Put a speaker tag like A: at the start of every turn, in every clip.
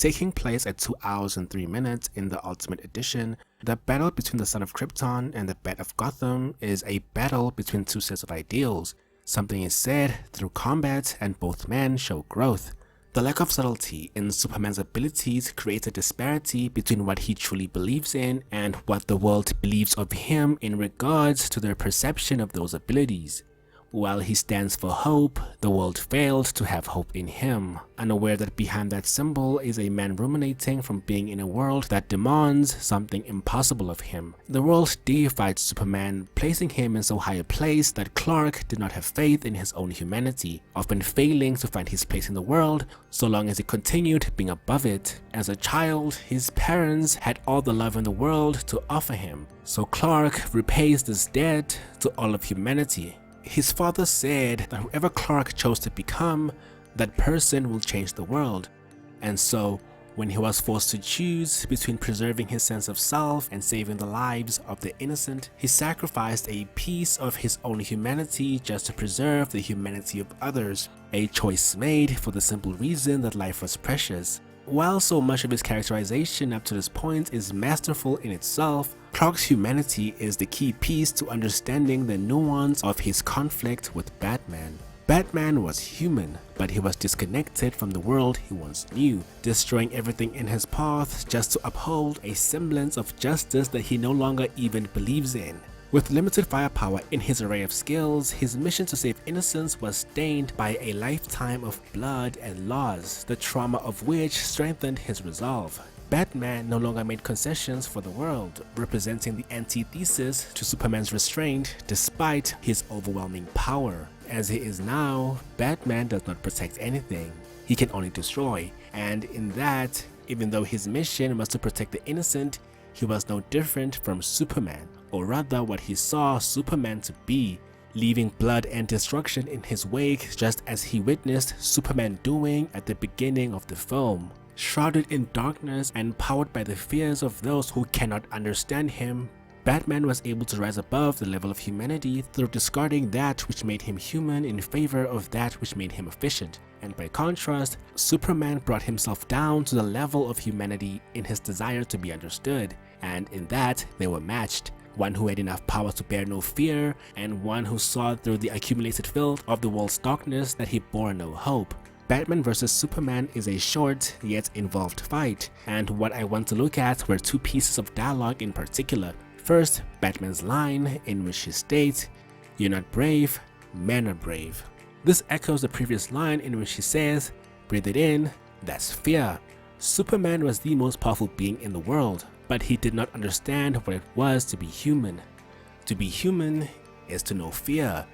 A: Taking place at 2 hours and 3 minutes in the Ultimate Edition, the battle between the Son of Krypton and the Bat of Gotham is a battle between two sets of ideals. Something is said through combat and both men show growth. The lack of subtlety in Superman's abilities creates a disparity between what he truly believes in and what the world believes of him in regards to their perception of those abilities. While he stands for hope, the world failed to have hope in him, unaware that behind that symbol is a man ruminating from being in a world that demands something impossible of him. The world deified Superman, placing him in so high a place that Clark did not have faith in his own humanity, often failing to find his place in the world so long as he continued being above it. As a child, his parents had all the love in the world to offer him, so Clark repays this debt to all of humanity. His father said that whoever Clark chose to become, that person will change the world. And so, when he was forced to choose between preserving his sense of self and saving the lives of the innocent, he sacrificed a piece of his own humanity just to preserve the humanity of others, a choice made for the simple reason that life was precious. While so much of his characterization up to this point is masterful in itself, Clark's humanity is the key piece to understanding the nuance of his conflict with Batman. Batman was human, but he was disconnected from the world he once knew, destroying everything in his path just to uphold a semblance of justice that he no longer even believes in. With limited firepower in his array of skills, his mission to save innocence was stained by a lifetime of blood and loss, the trauma of which strengthened his resolve. Batman no longer made concessions for the world, representing the antithesis to Superman's restraint despite his overwhelming power. As he is now, Batman does not protect anything. He can only destroy, and in that, even though his mission was to protect the innocent, he was no different from Superman, or rather what he saw Superman to be, leaving blood and destruction in his wake just as he witnessed Superman doing at the beginning of the film. Shrouded in darkness and powered by the fears of those who cannot understand him, Batman was able to rise above the level of humanity through discarding that which made him human in favor of that which made him efficient. And by contrast, Superman brought himself down to the level of humanity in his desire to be understood, and in that they were matched. One who had enough power to bear no fear, and one who saw through the accumulated filth of the world's darkness that he bore no hope. Batman vs Superman is a short yet involved fight, and what I want to look at were two pieces of dialogue in particular. First, Batman's line in which he states, "You're not brave, men are brave." This echoes the previous line in which he says, "Breathe it in, that's fear." Superman was the most powerful being in the world, but he did not understand what it was to be human. To be human is to know fear,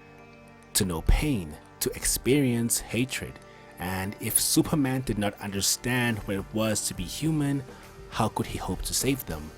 A: to know pain, to experience hatred. And if Superman did not understand what it was to be human, how could he hope to save them?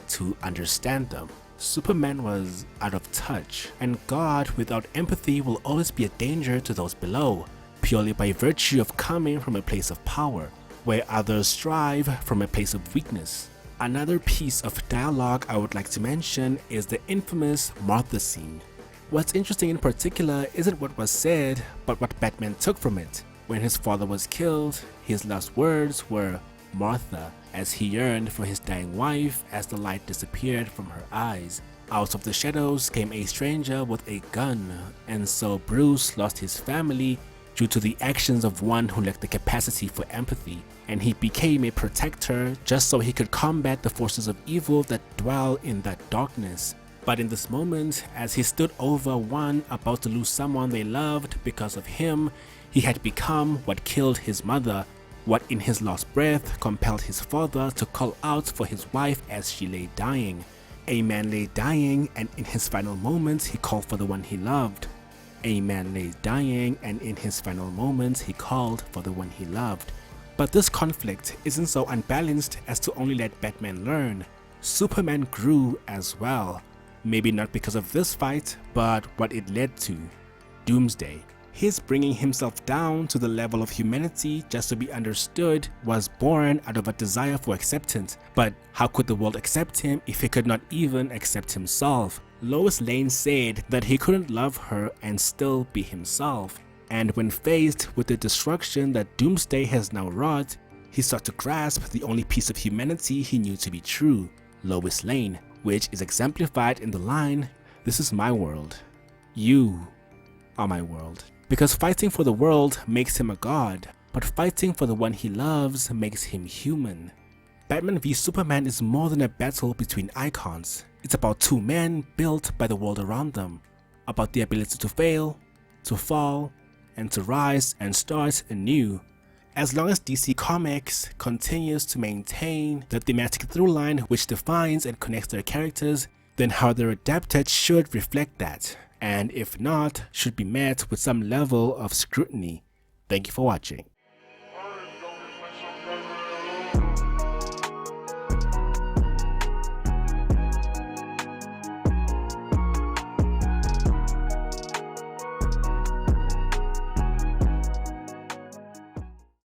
A: To understand them? Superman was out of touch, and God without empathy will always be a danger to those below, purely by virtue of coming from a place of power, where others strive from a place of weakness. Another piece of dialogue I would like to mention is the infamous Martha scene. What's interesting in particular isn't what was said, but what Batman took from it. When his father was killed, his last words were Martha, as he yearned for his dying wife as the light disappeared from her eyes. Out of the shadows came a stranger with a gun, and so Bruce lost his family due to the actions of one who lacked the capacity for empathy, and he became a protector just so he could combat the forces of evil that dwell in that darkness. But in this moment, as he stood over one about to lose someone they loved because of him, he had become what killed his mother, what in his last breath compelled his father to call out for his wife as she lay dying. A man lay dying, and in his final moments he called for the one he loved. A man lay dying, and in his final moments he called for the one he loved. But this conflict isn't so unbalanced as to only let Batman learn. Superman grew as well. Maybe not because of this fight, but what it led to. Doomsday. His bringing himself down to the level of humanity just to be understood was born out of a desire for acceptance. But how could the world accept him if he could not even accept himself? Lois Lane said that he couldn't love her and still be himself. And when faced with the destruction that Doomsday has now wrought, he sought to grasp the only piece of humanity he knew to be true, Lois Lane, which is exemplified in the line, "This is my world. You are my world." Because fighting for the world makes him a god, but fighting for the one he loves makes him human. Batman v Superman is more than a battle between icons. It's about two men built by the world around them, about the ability to fail, to fall, and to rise and start anew. As long as DC Comics continues to maintain the thematic through line which defines and connects their characters, then how they're adapted should reflect that, and if not, should be met with some level of scrutiny. Thank you for watching.